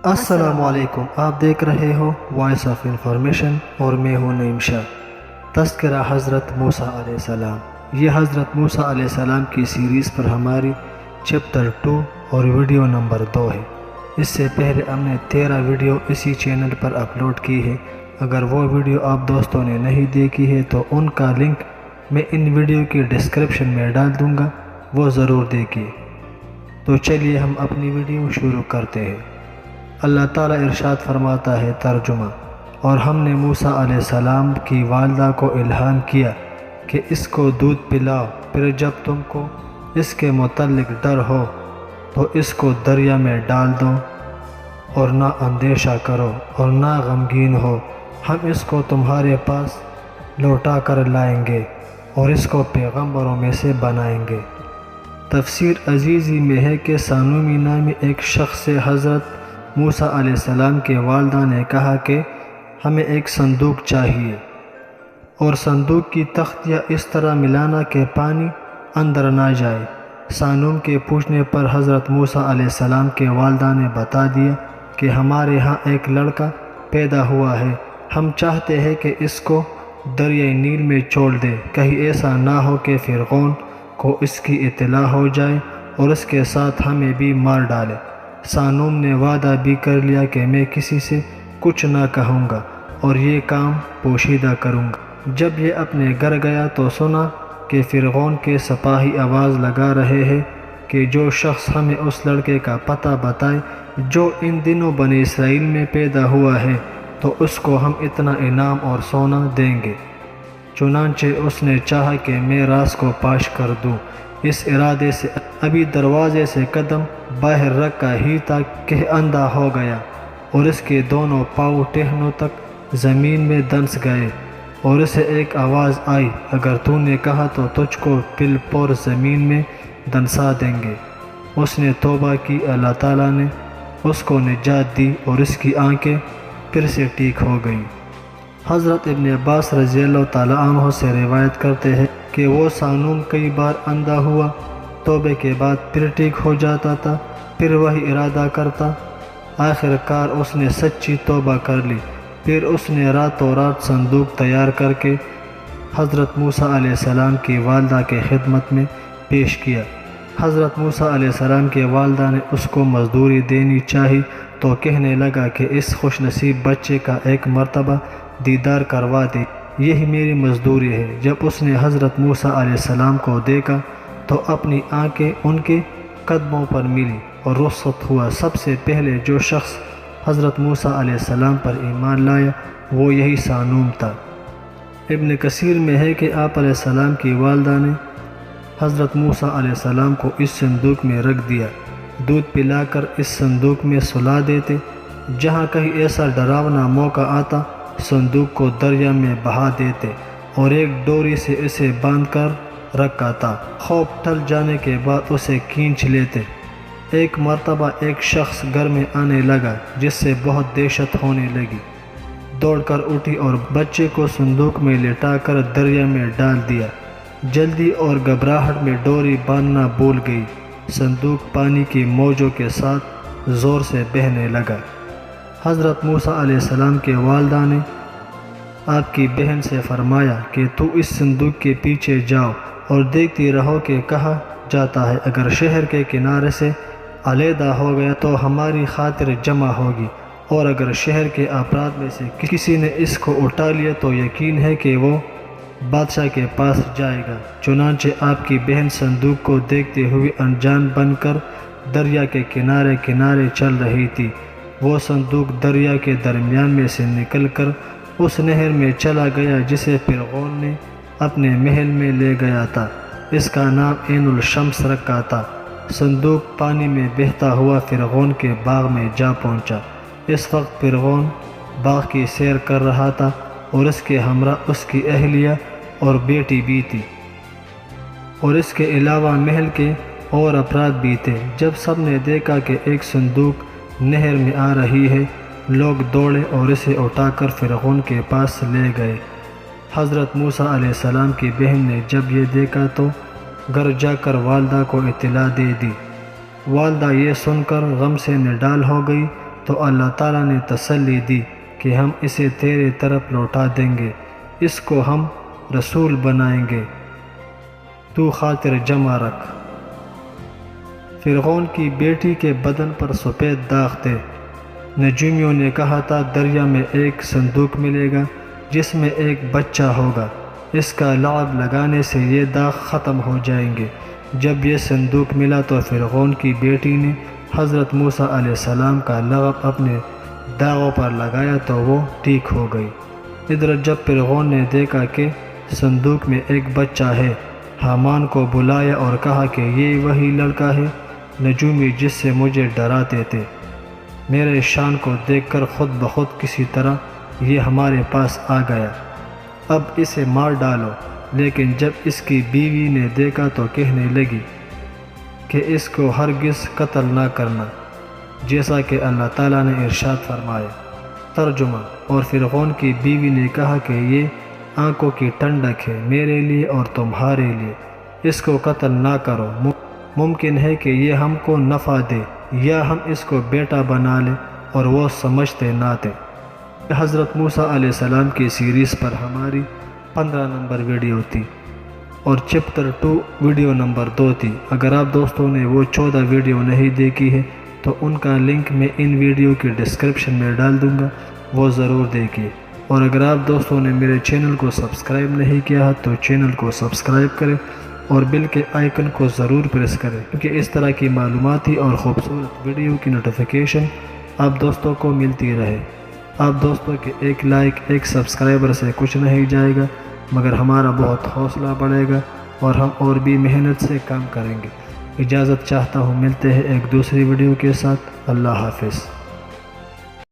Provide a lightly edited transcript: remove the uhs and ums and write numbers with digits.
السلام علیکم، آپ دیکھ رہے ہو وائس آف انفارمیشن اور میں ہوں نعیم شاہ۔ تذکرہ حضرت موسیٰ علیہ السلام۔ یہ حضرت موسیٰ علیہ السلام کی سیریز پر ہماری چیپٹر 2 اور ویڈیو نمبر 2 ہے۔ اس سے پہلے ہم نے 13 ویڈیو اسی چینل پر اپلوڈ کی ہے۔ اگر وہ ویڈیو آپ دوستوں نے نہیں دیکھی ہے تو ان کا لنک میں ان ویڈیو کی ڈسکرپشن میں ڈال دوں گا، وہ ضرور دیکھیے۔ تو چلیے ہم اپنی ویڈیو شروع کرتے ہیں۔ اللہ تعالیٰ ارشاد فرماتا ہے، ترجمہ: اور ہم نے موسیٰ علیہ السلام کی والدہ کو الہام کیا کہ اس کو دودھ پلاؤ، پھر جب تم کو اس کے متعلق ڈر ہو تو اس کو دریا میں ڈال دو اور نہ اندیشہ کرو اور نہ غمگین ہو، ہم اس کو تمہارے پاس لوٹا کر لائیں گے اور اس کو پیغمبروں میں سے بنائیں گے۔ تفسیر عزیزی میں ہے کہ سانومی نامی ایک شخص سے حضرت موسیٰ علیہ السلام کے والدہ نے کہا کہ ہمیں ایک صندوق چاہیے اور صندوق کی تختیاں اس طرح ملانا کہ پانی اندر نہ جائے۔ سانوم کے پوچھنے پر حضرت موسیٰ علیہ السلام کے والدہ نے بتا دیا کہ ہمارے ہاں ایک لڑکا پیدا ہوا ہے، ہم چاہتے ہیں کہ اس کو دریائے نیل میں چھوڑ دے، کہیں ایسا نہ ہو کہ فرعون کو اس کی اطلاع ہو جائے اور اس کے ساتھ ہمیں بھی مار ڈالے۔ سانوم نے وعدہ بھی کر لیا کہ میں کسی سے کچھ نہ کہوں گا اور یہ کام پوشیدہ کروں گا۔ جب یہ اپنے گھر گیا تو سنا کہ فرعون کے سپاہی آواز لگا رہے ہیں کہ جو شخص ہمیں اس لڑکے کا پتہ بتائے جو ان دنوں بنی اسرائیل میں پیدا ہوا ہے تو اس کو ہم اتنا انعام اور سونا دیں گے۔ چنانچہ اس نے چاہا کہ میں راز کو پاش کر دوں۔ اس ارادے سے ابھی دروازے سے قدم باہر رکھا ہی تھا کہ اندھا ہو گیا اور اس کے دونوں پاؤں ٹہنوں تک زمین میں دنس گئے اور اسے ایک آواز آئی، اگر تو نے کہا تو تجھ کو پل پور زمین میں دنسا دیں گے۔ اس نے توبہ کی، اللہ تعالیٰ نے اس کو نجات دی اور اس کی آنکھیں پھر سے ٹھیک ہو گئیں۔ حضرت ابن عباس رضی اللہ تعالیٰ عنہ سے روایت کرتے ہیں کہ وہ سانوم کئی بار اندھا ہوا، توبے کے بعد پھر ٹھیک ہو جاتا تھا، پھر وہی ارادہ کرتا۔ آخر کار اس نے سچی توبہ کر لی، پھر اس نے راتوں رات صندوق تیار کر کے حضرت موسیٰ علیہ السلام کی والدہ کے خدمت میں پیش کیا۔ حضرت موسیٰ علیہ السلام کے والدہ نے اس کو مزدوری دینی چاہی تو کہنے لگا کہ اس خوش نصیب بچے کا ایک مرتبہ دیدار کروا دے، یہی میری مزدوری ہے۔ جب اس نے حضرت موسیٰ علیہ السلام کو دیکھا تو اپنی آنکھیں ان کے قدموں پر ملی اور رخصت ہوا۔ سب سے پہلے جو شخص حضرت موسیٰ علیہ السلام پر ایمان لایا وہ یہی سانوم تھا۔ ابن کثیر میں ہے کہ آپ علیہ السلام کی والدہ نے حضرت موسیٰ علیہ السلام کو اس صندوق میں رکھ دیا، دودھ پلا کر اس صندوق میں سلا دیتے، جہاں کہیں ایسا ڈراونا موقع آتا صندوق کو دریا میں بہا دیتے اور ایک ڈوری سے اسے باندھ کر رکھا تھا، خوف ٹل جانے کے بعد اسے کھینچ لیتے۔ ایک مرتبہ ایک شخص گھر میں آنے لگا جس سے بہت دہشت ہونے لگی، دوڑ کر اٹھی اور بچے کو صندوق میں لٹا کر دریا میں ڈال دیا۔ جلدی اور گھبراہٹ میں ڈوری باندھنا بھول گئی، صندوق پانی کی موجوں کے ساتھ زور سے بہنے لگا۔ حضرت موسیٰ علیہ السلام کے والدہ نے آپ کی بہن سے فرمایا کہ تو اس صندوق کے پیچھے جاؤ اور دیکھتی رہو کہ کہاں جاتا ہے، اگر شہر کے کنارے سے علیحدہ ہو گیا تو ہماری خاطر جمع ہوگی، اور اگر شہر کے افراد میں سے کسی نے اس کو اٹھا لیا تو یقین ہے کہ وہ بادشاہ کے پاس جائے گا۔ چنانچہ آپ کی بہن صندوق کو دیکھتے ہوئے انجان بن کر دریا کے کنارے کنارے چل رہی تھی۔ وہ صندوق دریا کے درمیان میں سے نکل کر اس نہر میں چلا گیا جسے فرعون نے اپنے محل میں لے گیا تھا، اس کا نام عین الشمس رکھا تھا۔ صندوق پانی میں بہتا ہوا فرعون کے باغ میں جا پہنچا۔ اس وقت فرعون باغ کی سیر کر رہا تھا اور اس کے ہمراہ اس کی اہلیہ اور بیٹی بھی تھی، اور اس کے علاوہ محل کے اور افراد بھی تھے۔ جب سب نے دیکھا کہ ایک صندوق نہر میں آ رہی ہے، لوگ دوڑے اور اسے اٹھا کر فرعون کے پاس لے گئے۔ حضرت موسیٰ علیہ السلام کی بہن نے جب یہ دیکھا تو گھر جا کر والدہ کو اطلاع دے دی۔ والدہ یہ سن کر غم سے نڈال ہو گئی تو اللہ تعالیٰ نے تسلی دی کہ ہم اسے تیرے طرف لوٹا دیں گے، اس کو ہم رسول بنائیں گے، تو خاطر جمع رکھ۔ فرعون کی بیٹی کے بدن پر سفید داغ تھے۔ نجومیوں نے کہا تھا دریا میں ایک صندوق ملے گا جس میں ایک بچہ ہوگا، اس کا لعاب لگانے سے یہ داغ ختم ہو جائیں گے۔ جب یہ صندوق ملا تو فرعون کی بیٹی نے حضرت موسیٰ علیہ السلام کا لعاب اپنے داغوں پر لگایا تو وہ ٹھیک ہو گئی۔ ادھر جب فرعون نے دیکھا کہ صندوق میں ایک بچہ ہے، حامان کو بلایا اور کہا کہ یہ وہی لڑکا ہے نجومی جس سے مجھے ڈراتے تھے۔ میرے شان کو دیکھ کر خود بخود کسی طرح یہ ہمارے پاس آ گیا، اب اسے مار ڈالو۔ لیکن جب اس کی بیوی نے دیکھا تو کہنے لگی کہ اس کو ہرگز قتل نہ کرنا، جیسا کہ اللہ تعالیٰ نے ارشاد فرمایا۔ ترجمہ: اور فرعون کی بیوی نے کہا کہ یہ آنکھوں کی ٹھنڈک ہے میرے لیے اور تمہارے لیے، اس کو قتل نہ کرو، ممکن ہے کہ یہ ہم کو نفع دے یا ہم اس کو بیٹا بنا لیں، اور وہ سمجھتے نہ تھے۔ حضرت موسیٰ علیہ السلام کی سیریز پر ہماری 15 نمبر ویڈیو تھی اور چیپٹر 2 ویڈیو نمبر 2 تھی۔ اگر آپ دوستوں نے وہ 14 ویڈیو نہیں دیکھی ہے تو ان کا لنک میں ان ویڈیو کی ڈسکرپشن میں ڈال دوں گا، وہ ضرور دیکھیے۔ اور اگر آپ دوستوں نے میرے چینل کو سبسکرائب نہیں کیا ہے تو چینل کو سبسکرائب کریں اور بیل کے آئیکن کو ضرور پریس کریں، کیونکہ اس طرح کی معلوماتی اور خوبصورت ویڈیو کی نوٹیفیکیشن آپ دوستوں کو ملتی رہے۔ آپ دوستوں کے ایک لائک، ایک سبسکرائبر سے کچھ نہیں جائے گا، مگر ہمارا بہت حوصلہ بڑھے گا اور ہم اور بھی محنت سے کام کریں گے۔ اجازت چاہتا ہوں، ملتے ہیں ایک دوسری ویڈیو کے ساتھ۔ اللہ حافظ۔